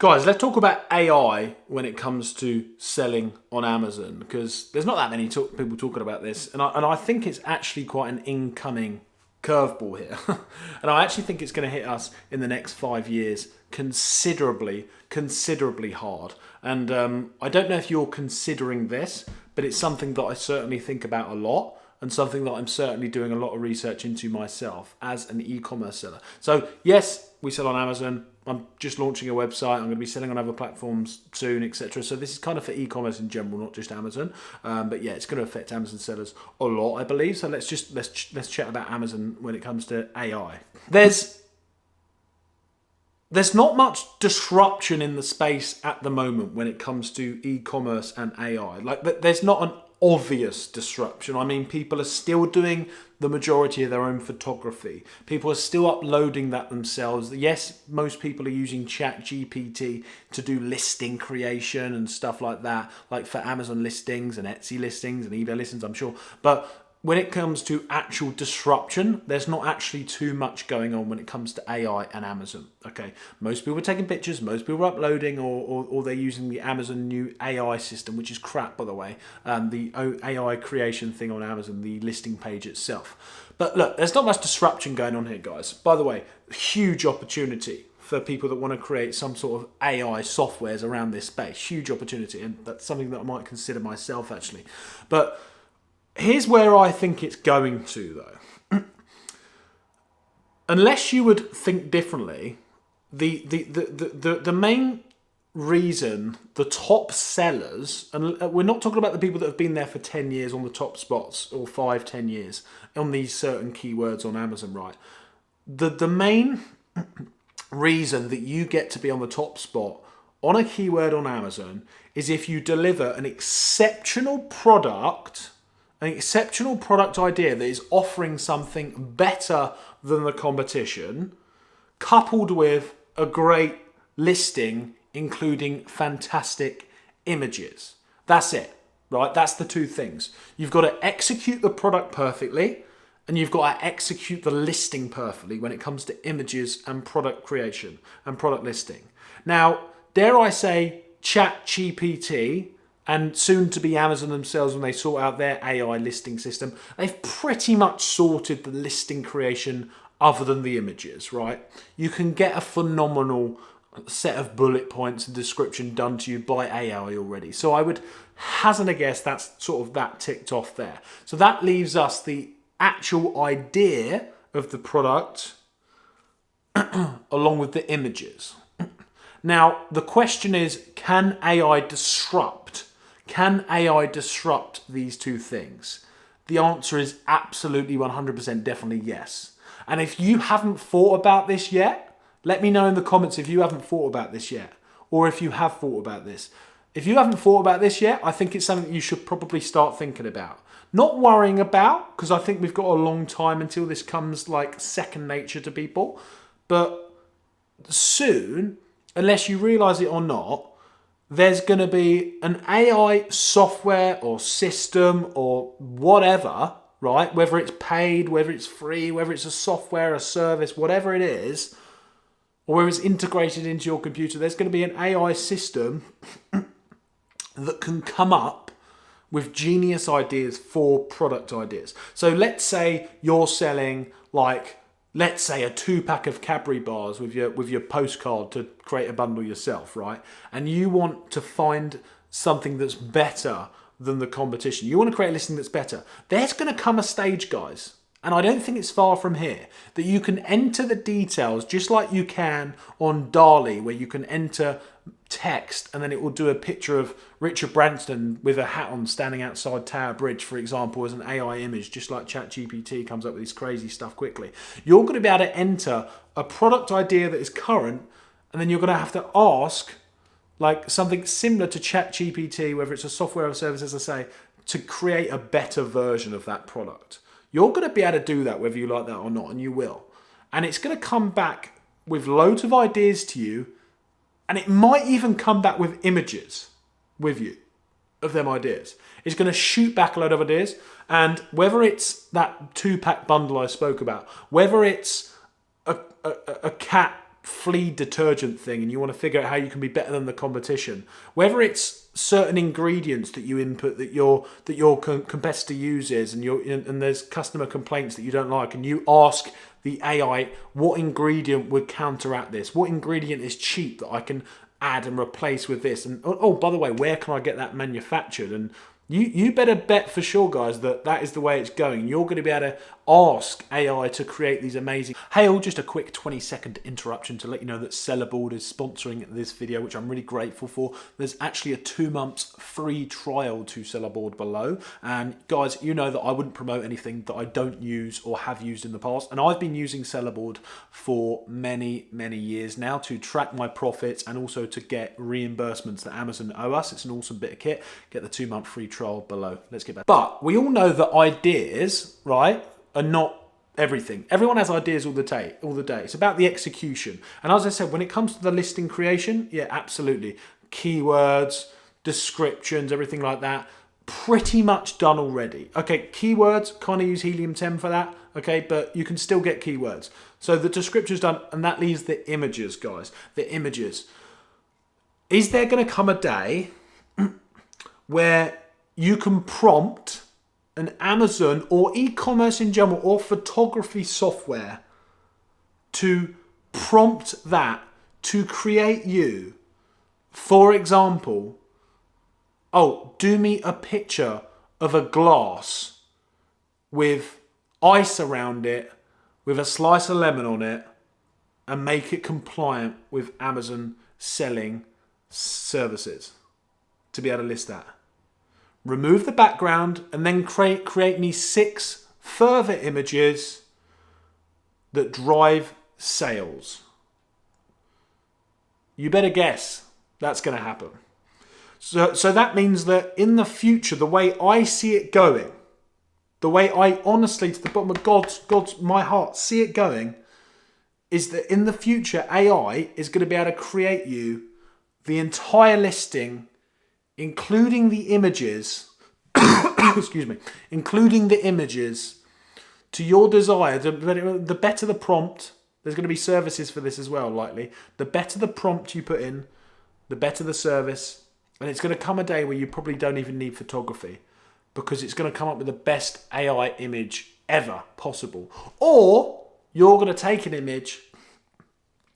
Guys, let's talk about AI when it comes to selling on Amazon, because there's not that many people talking about this, and I think it's actually quite an incoming curveball here. And I actually think it's going to hit us in the next 5 years considerably hard. And I don't know if you're considering this, but it's something that I certainly think about a lot, and something that I'm certainly doing a lot of research into myself as an e-commerce seller. So yes, we sell on Amazon. I'm just launching a website. I'm going to be selling on other platforms soon, etc. So this is kind of for e-commerce in general, not just Amazon. But yeah, it's going to affect Amazon sellers a lot, I believe. So let's chat about Amazon when it comes to AI. There's not much disruption in the space at the moment when it comes to e-commerce and AI. Like, there's not an obvious disruption. I mean, people are still doing the majority of their own photography. People are still uploading that themselves. Yes, most people are using ChatGPT to do listing creation and stuff like that, like for Amazon listings and Etsy listings and eBay listings, I'm sure. But when it comes to actual disruption, there's not actually too much going on when it comes to AI and Amazon. Okay, most people are taking pictures, most people are uploading, or they're using the Amazon new AI system, which is crap, by the way. The AI creation thing on Amazon, the listing page itself. But look, there's not much disruption going on here, guys. By the way, huge opportunity for people that want to create some sort of AI softwares around this space. Huge opportunity, and that's something that I might consider myself, actually. But here's where I think it's going to, though. Unless you would think differently, the main reason the top sellers, and we're not talking about the people that have been there for 10 years on the top spots, or 5-10 years on these certain keywords on Amazon, right? The main reason that you get to be on the top spot on a keyword on Amazon is if you deliver an exceptional product idea that is offering something better than the competition, coupled with a great listing, including fantastic images. That's it, right? That's the two things. You've got to execute the product perfectly, and you've got to execute the listing perfectly when it comes to images and product creation and product listing. Now, dare I say, ChatGPT, and soon to be Amazon themselves, when they sort out their AI listing system, they've pretty much sorted the listing creation other than the images, right? You can get a phenomenal set of bullet points and description done to you by AI already. So I would hazard a guess that's sort of that ticked off there. So that leaves us the actual idea of the product along with the images. Now, the question is, can AI disrupt? Can AI disrupt these two things? The answer is absolutely 100% definitely yes. And if you haven't thought about this yet, let me know in the comments if you haven't thought about this yet, or if you have thought about this. If you haven't thought about this yet, I think it's something that you should probably start thinking about. Not worrying about, because I think we've got a long time until this comes like second nature to people. But soon, unless you realise it or not, there's going to be an AI software or system or whatever, right? Whether it's paid, whether it's free, whether it's a software, a service, whatever it is, or whether it's integrated into your computer, there's going to be an AI system that can come up with genius ideas for product ideas. So let's say you're selling, like, let's say a 2-pack of Cadbury bars with your postcard to create a bundle yourself, right? And you want to find something that's better than the competition. You want to create a listing that's better. There's going to come a stage, guys, and I don't think it's far from here, that you can enter the details just like you can on DALL-E, where you can enter text and then it will do a picture of Richard Branson with a hat on standing outside Tower Bridge, for example, as an AI image, just like ChatGPT comes up with this crazy stuff quickly. You're going to be able to enter a product idea that is current, and then you're going to have to ask like something similar to ChatGPT, whether it's a software or service, as I say, to create a better version of that product. You're going to be able to do that whether you like that or not, and you will. And it's going to come back with loads of ideas to you, and it might even come back with images with you of them ideas. It's going to shoot back a load of ideas, and whether it's that 2-pack bundle I spoke about, whether it's a cat flea detergent thing and you want to figure out how you can be better than the competition, whether it's certain ingredients that you input that your competitor uses and there's customer complaints that you don't like, and you ask the AI what ingredient would counteract this, what ingredient is cheap that I can add and replace with this, and oh, by the way, where can I get that manufactured? And you better bet for sure, guys, that is the way it's going. You're going to be able to ask AI to create these amazing... Hey, all, just a quick 20-second interruption to let you know that Sellerboard is sponsoring this video, which I'm really grateful for. There's actually a 2 months free trial to Sellerboard below. And guys, you know that I wouldn't promote anything that I don't use or have used in the past. And I've been using Sellerboard for many, many years now to track my profits and also to get reimbursements that Amazon owe us. It's an awesome bit of kit. Get the 2 month free trial below. Let's get back. But we all know that ideas, right, are not everything. Everyone has ideas all the day. It's about the execution. And as I said, when it comes to the listing creation, yeah, absolutely. Keywords, descriptions, everything like that, pretty much done already. Okay, keywords, kind of use Helium 10 for that. Okay, but you can still get keywords. So the description's done, and that leaves the images, guys. The images. Is there going to come a day where you can prompt an Amazon or e-commerce in general or photography software to prompt that to create you, for example, oh, do me a picture of a glass with ice around it, with a slice of lemon on it, and make it compliant with Amazon selling services to be able to list that. Remove the background and then create me 6 further images that drive sales. You better guess that's going to happen. So that means that in the future, the way I see it going, the way I honestly, to the bottom of God's my heart, see it going, is that in the future, AI is going to be able to create you the entire listing, including the images, excuse me, including the images to your desire. The better the prompt, there's going to be services for this as well, likely. The better the prompt you put in, the better the service. And it's going to come a day where you probably don't even need photography because it's going to come up with the best AI image ever possible. Or you're going to take an image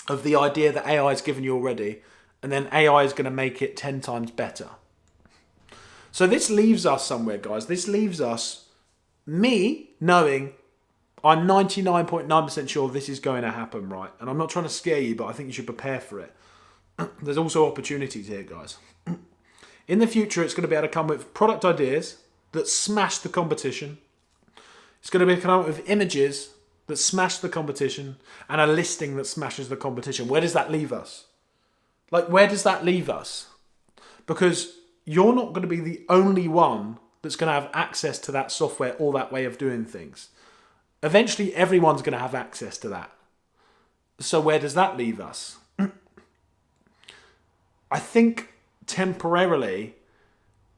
of the idea that AI has given you already, and then AI is going to make it 10 times better. So this leaves us somewhere, guys. This leaves us, me knowing I'm 99.9% sure this is going to happen, right? And I'm not trying to scare you, but I think you should prepare for it. There's also opportunities here, guys. In the future, it's going to be able to come with product ideas that smash the competition. It's going to be come up with images that smash the competition and a listing that smashes the competition. Where does that leave us? Like, where does that leave us? Because you're not going to be the only one that's going to have access to that software or that way of doing things. Eventually, everyone's going to have access to that. So where does that leave us? I think temporarily,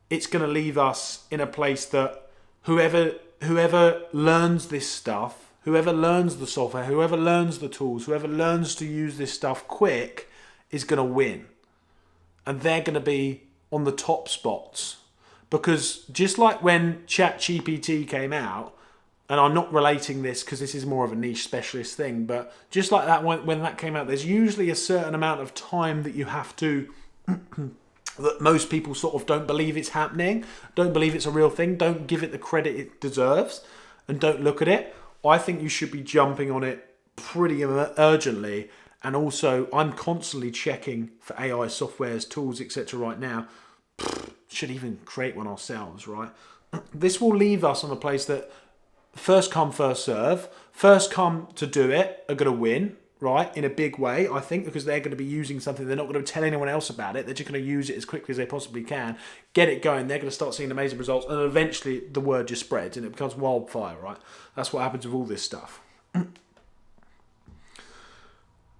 it's going to leave us in a place that whoever learns this stuff, whoever learns the software, whoever learns the tools, whoever learns to use this stuff quick is going to win. And they're going to be on the top spots. Because just like when ChatGPT came out, and I'm not relating this because this is more of a niche specialist thing, but just like that, when that came out, there's usually a certain amount of time that you have to, that most people sort of don't believe it's happening, don't believe it's a real thing, don't give it the credit it deserves, and don't look at it. I think you should be jumping on it pretty urgently. And also, I'm constantly checking for AI softwares, tools, etc. right now. Should even create one ourselves, right? This will leave us on a place that first come, first serve. First come to do it are going to win, right? In a big way, I think, because they're going to be using something. They're not going to tell anyone else about it. They're just going to use it as quickly as they possibly can. Get it going. They're going to start seeing amazing results. And eventually, the word just spreads and it becomes wildfire, right? That's what happens with all this stuff.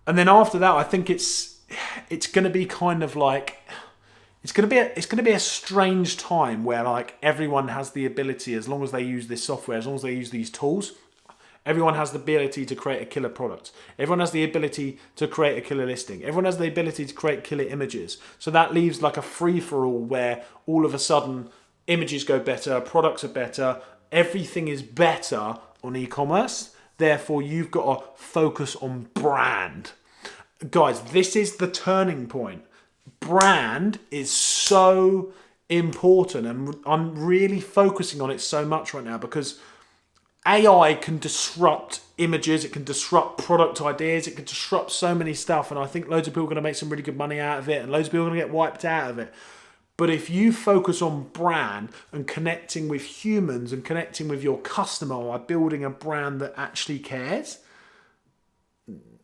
And then after that, I think it's going to be kind of like, it's going to be a strange time where like everyone has the ability, as long as they use this software, as long as they use these tools, Everyone has the ability to create a killer product. Everyone has the ability to create a killer listing. Everyone has the ability to create killer images. So that leaves like a free-for-all where all of a sudden images go better, products are better, everything is better on e-commerce. Therefore, you've got to focus on brand. Guys, this is the turning point. Brand is so important, and I'm really focusing on it so much right now because AI can disrupt images, it can disrupt product ideas, it can disrupt so many stuff, and I think loads of people are going to make some really good money out of it, and loads of people are going to get wiped out of it. But if you focus on brand and connecting with humans and connecting with your customer by building a brand that actually cares,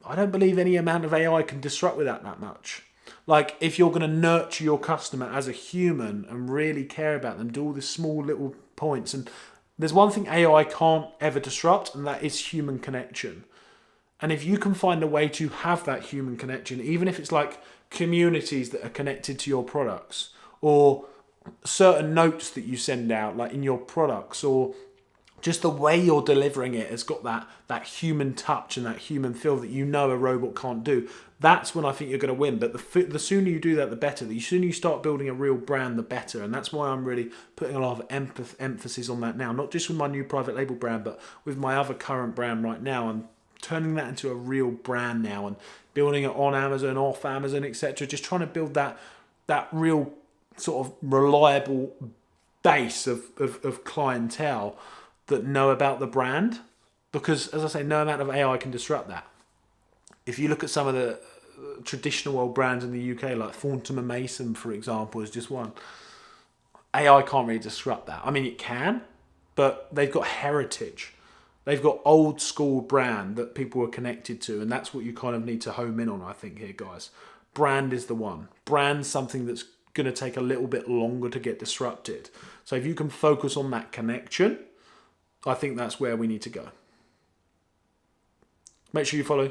I don't believe any amount of AI can disrupt with that much. Like, if you're going to nurture your customer as a human and really care about them, do all the small little points. And there's one thing AI can't ever disrupt, and that is human connection. And if you can find a way to have that human connection, even if it's like communities that are connected to your products, or certain notes that you send out, like in your products, or just the way you're delivering it has got that human touch and that human feel that you know a robot can't do. That's when I think you're going to win. But the sooner you do that, the better. The sooner you start building a real brand, the better. And that's why I'm really putting a lot of emphasis on that now. Not just with my new private label brand, but with my other current brand right now. I'm turning that into a real brand now and building it on Amazon, off Amazon, etc. Just trying to build that real sort of reliable base of clientele that know about the brand, because as I say, no amount of AI can disrupt that. If you look at some of the traditional old brands in the UK, like Thornton and Mason, for example, is just one. AI can't really disrupt that. I mean, it can, but they've got heritage. They've got old school brand that people are connected to, and that's what you kind of need to home in on, I think, here, guys. Brand is the one. Brand's something that's going to take a little bit longer to get disrupted. So if you can focus on that connection, I think that's where we need to go. Make sure you follow